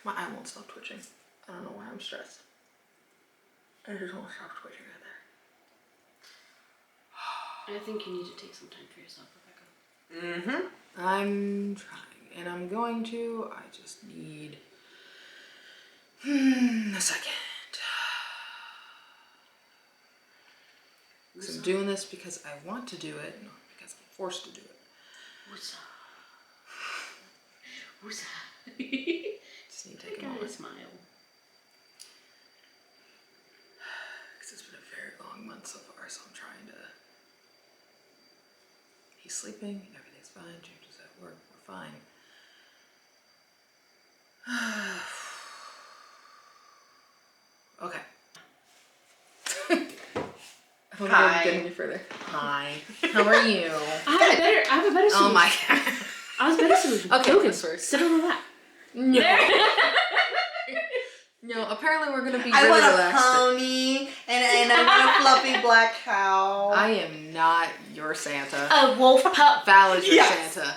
My eye won't stop twitching. I don't know why I'm stressed. I just won't stop twitching right there. I think you need to take some time for yourself, Rebecca. Mm-hmm. I'm trying, and I'm going to. I just need a second. So I'm doing this because I want to do it, not because I'm forced to do it. Woosah. Woosah. Just need to take a moment. Smile. Because it's been a very long month so far, so I'm trying to. He's sleeping, everything's fine, James is at work, we're fine. Okay. I don't think I'm getting any further. Hi. How are you? I have a better solution. Oh my god. I have a better solution. Okay, Focus. first. Sit on the lap. No. No, apparently we're gonna be I really want relaxed. a pony and I want a fluffy black cow. I am not your Santa. A wolf pup. Val is your Yes. Santa.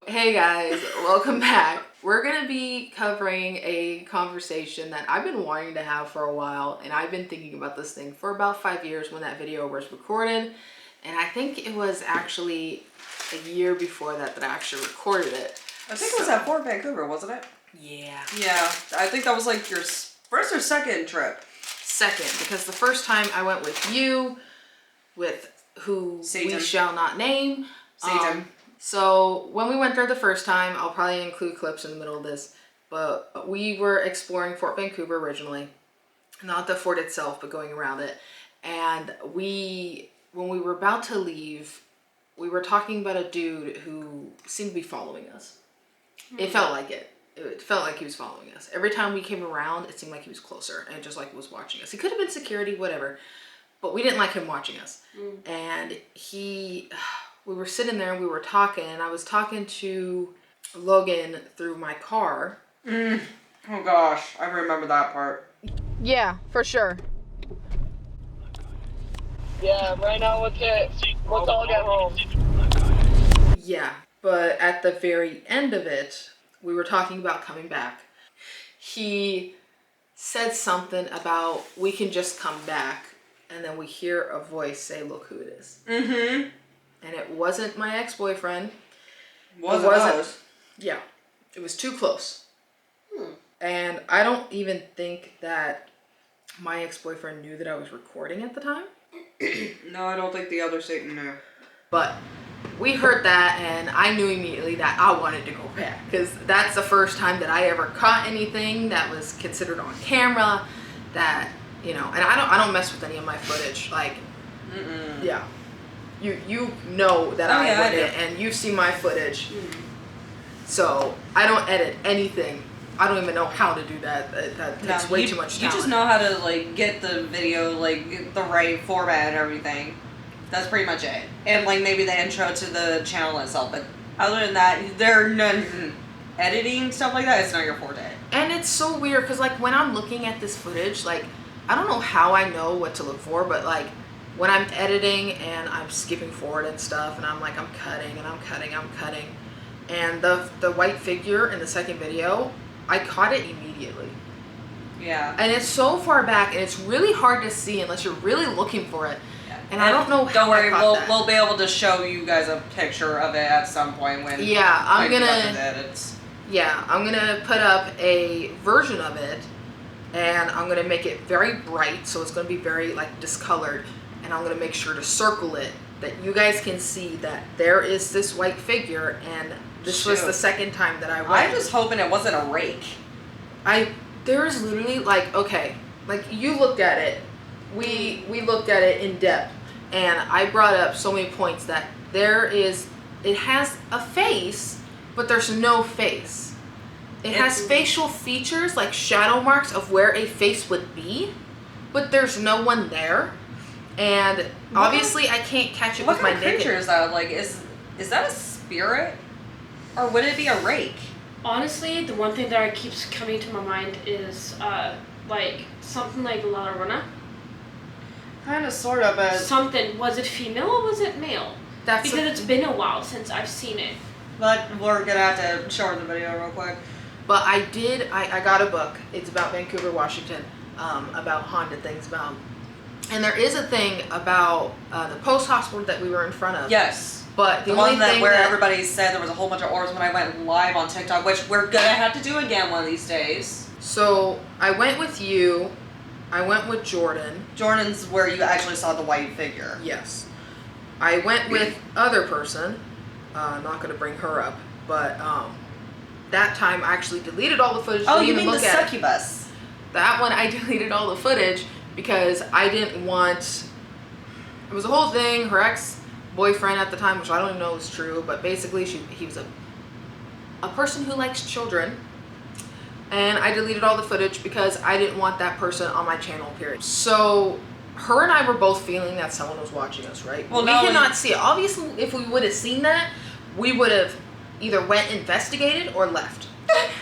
Hey guys, welcome back. We're gonna be covering a conversation that I've been wanting to have for a while, and I've been thinking about this thing for about 5 years when that video was recorded, and I think it was actually a year before that I actually recorded it. I think it was at Fort Vancouver, wasn't it? Yeah. Yeah, I think that was like your first or second trip. Second, because the first time I went with you, with who Satan. we shall not name. Satan. So when we went there the first time, I'll probably include clips in the middle of this, but we were exploring Fort Vancouver originally, not the fort itself, but going around it. And when we were about to leave, we were talking about a dude who seemed to be following us. It felt like it. It felt like he was following us. Every time we came around, it seemed like he was closer and just like was watching us. He could have been security, whatever, but we didn't like him watching us. And we were sitting there and we were talking, and I was talking to Logan through my car. Oh gosh, I remember that part. Yeah, for sure. Yeah, right now let's all get home. Yeah, but at the very end of it, we were talking about coming back. He said something about we can just come back, and then we hear a voice say, "Look who it is." Mm-hmm. And it wasn't my ex-boyfriend. Wasn't us. Yeah, it was too close. And I don't even think that my ex-boyfriend knew that I was recording at the time. No, I don't think the other Satan knew. But we heard that, and I knew immediately that I wanted to go back, because that's the first time that I ever caught anything that was considered on camera. That, you know, and I don't mess with any of my footage. Like, yeah. You know that I edit, and you've seen my footage. So I don't edit anything. I don't even know how to do that. That takes way too much time. You just know how to like get the video like the right format and everything. That's pretty much it. And like maybe the intro to the channel itself. But other than that, there are none editing stuff like that. It's not your forte. And it's so weird because like when I'm looking at this footage, like I don't know how I know what to look for, but like when I'm editing and I'm skipping forward and stuff, and I'm like, I'm cutting and I'm cutting. And the white figure in the second video, I caught it immediately. Yeah. And it's so far back, and it's really hard to see unless you're really looking for it. Yeah. And I don't know how Don't worry, I caught that. we'll be able to show you guys a picture of it at some point when. Yeah, I'm gonna put up a version of it, and I'm gonna make it very bright, so it's gonna be very like discolored. And I'm going to make sure to circle it that you guys can see that there is this white figure, and this was the second time that I went. I'm just hoping it wasn't a rake. There's literally like, okay, like you looked at it, we looked at it in depth, and I brought up so many points that it has a face, but there's no face. It has facial features like shadow marks of where a face would be, but there's no one there. And obviously I can't catch it with my naked. What kind of creature is that? Like, is that a spirit? Or would it be a rake? Honestly, the one thing that keeps coming to my mind is like something like La Llorona. Kind of, sort of, but Something. Was it female or was it male? That's Because it's been a while since I've seen it. we're gonna have to show her the video real quick. But I got a book. It's about Vancouver, Washington, about haunted things about. And there is a thing about the post hospital that we were in front of. Yes. But the The only one that thing where that, everybody said there was a whole bunch of orbs when I went live on TikTok, which we're gonna have to do again one of these days. So I went with you. I went with Jordan. Jordan's where you actually saw the white figure. Yes. I went with other person. I'm not going to bring her up, but that time I actually deleted all the footage. Oh, didn't you even mean the look at it. succubus? That one I deleted all the footage because I didn't want. It was a whole thing. Her ex-boyfriend at the time, which I don't even know is true, but basically he was a person who likes children. And I deleted all the footage because I didn't want that person on my channel, period. So her and I were both feeling that someone was watching us, right? Well, we no, cannot see it. Obviously, if we would have seen that, we would have either went investigated or left.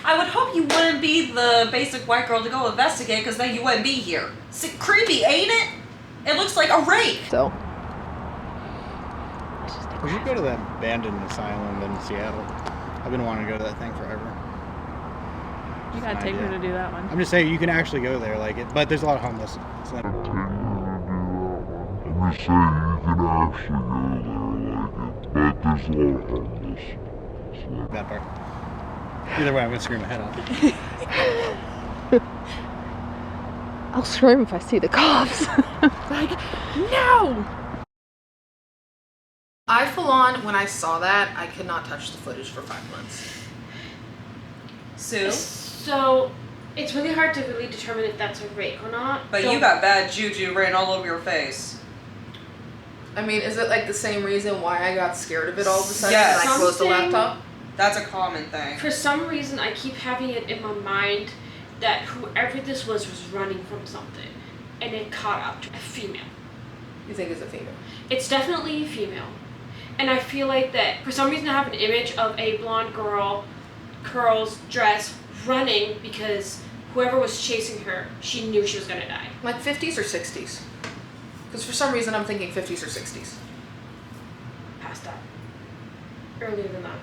I would hope you wouldn't be the basic white girl to go investigate, because then you wouldn't be here. It's creepy, ain't it? It looks like a rape. So. We should go to that abandoned asylum in Seattle. I've been wanting to go to that thing forever. You gotta take her to do that one. I'm just saying you can actually go there, like it, but there's a lot of homeless. So. I'm just saying you can actually go there, like it, but there's a lot of homeless. So. That part. Either way, I'm gonna scream my head off. I'll scream if I see the cops. Like, no! I full on, when I saw that, I could not touch the footage for 5 months. Sue? So it's really hard to really determine if that's a rape or not. But you got bad juju written all over your face. I mean, is it like the same reason why I got scared of it all of a sudden Yes. and I closed the Something- laptop? That's a common thing. For some reason, I keep having it in my mind that whoever this was running from something, and it caught up to a female. You think it's a female? It's definitely a female. And I feel like that for some reason I have an image of a blonde girl, curls, dress, running because whoever was chasing her, she knew she was gonna die. Like 50s or 60s? Because for some reason I'm thinking 50s or 60s. Past that. Earlier than that.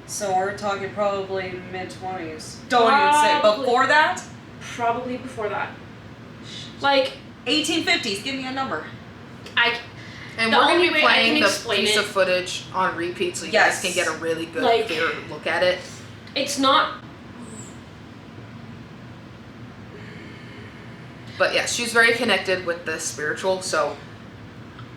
So we're talking probably mid-20s. Don't even say. Probably. Before that? Probably before that. Like, 1850s. Give me a number. And The we're going only to be way I playing can the explain piece it- of footage on repeat so you Yes. guys can get a really good, Like- clear look at it. it's not. But yeah, she's very connected with the spiritual, so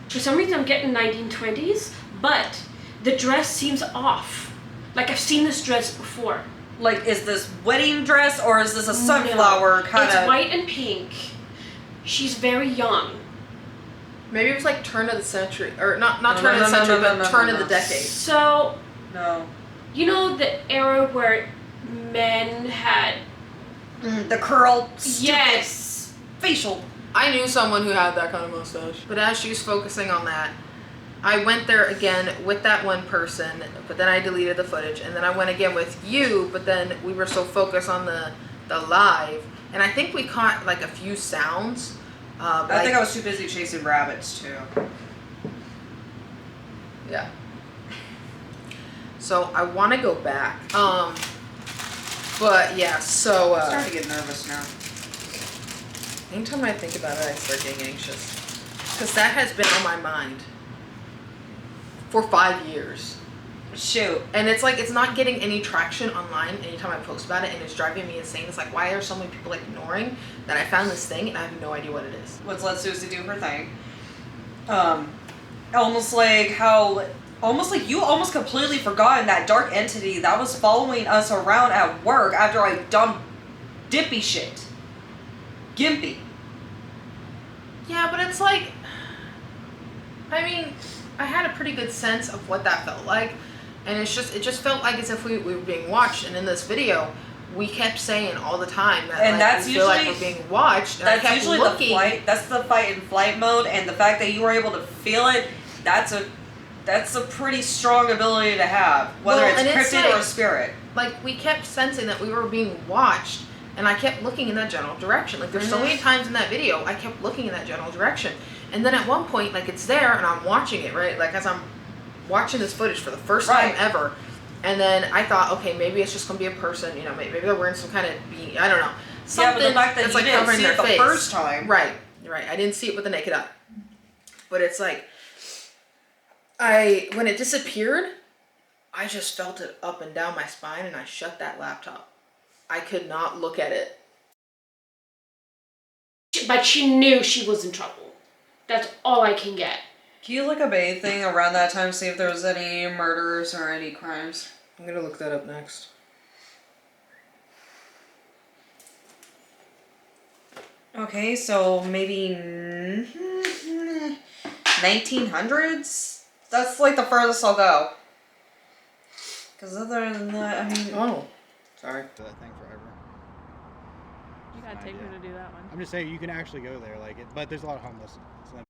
For some reason, I'm getting 1920s, but the dress seems off. Like, I've seen this dress before. Like, is this wedding dress or is this a sunflower kind It's of? white and pink. She's very young. maybe it was like turn of the century, or not No, turn of the no, no, century, no, but no, turn no, of the no. decade. So, No. you know the era where men had. The curl. Stupid Yes! Facial. I knew someone who had that kind of mustache. But as she was focusing on that, I went there again with that one person, but then I deleted the footage, and then I went again with you, but then we were so focused on the live, and I think we caught like a few sounds. I think I was too busy chasing rabbits too. Yeah. So I want to go back. But yeah, so I'm starting to get nervous now. anytime I think about it, I start getting anxious. Because that has been on my mind for 5 years. Shoot. And it's like, it's not getting any traction online anytime I post about it, and it's driving me insane. It's like, why are so many people ignoring that I found this thing and I have no idea what it is? Let's let Susie do her thing. Almost like you almost completely forgotten that dark entity that was following us around at work after I done dippy shit. Gimpy. Yeah, but it's like, I mean, I had a pretty good sense of what that felt like, and it just felt like as if we were being watched. And in this video, we kept saying all the time that And like, that's we feel like usually- we're being watched. And I That's kept usually looking. the flight. That's the fight and flight mode, and the fact that you were able to feel it. That's a pretty strong ability to have, whether Well, and it's it's cryptid or like- spirit. like we kept sensing that we were being watched, and I kept looking in that general direction. Like there's so many times in that video I kept looking in that general direction, and then at one point like it's there and I'm watching it, right, like as I'm watching this footage for the first time ever, and then I thought, okay, maybe it's just gonna be a person, you know, maybe they're wearing some kind of beanie, I don't know, something but the fact that that's you like didn't covering see their it the face. first time. Right, I didn't see it with the naked eye, but it's like when it disappeared, I just felt it up and down my spine, and I shut that laptop. I could not look at it. But she knew she was in trouble. That's all I can get. Can you look up anything around that time, see if there was any murders or any crimes? I'm gonna look that up next. Okay, so maybe 1900s? That's like the furthest I'll go. Because other than that, I mean... Oh, sorry. Do that thing forever. You gotta take her to do that one. I'm just saying you can actually go there, like, but there's a lot of homeless. So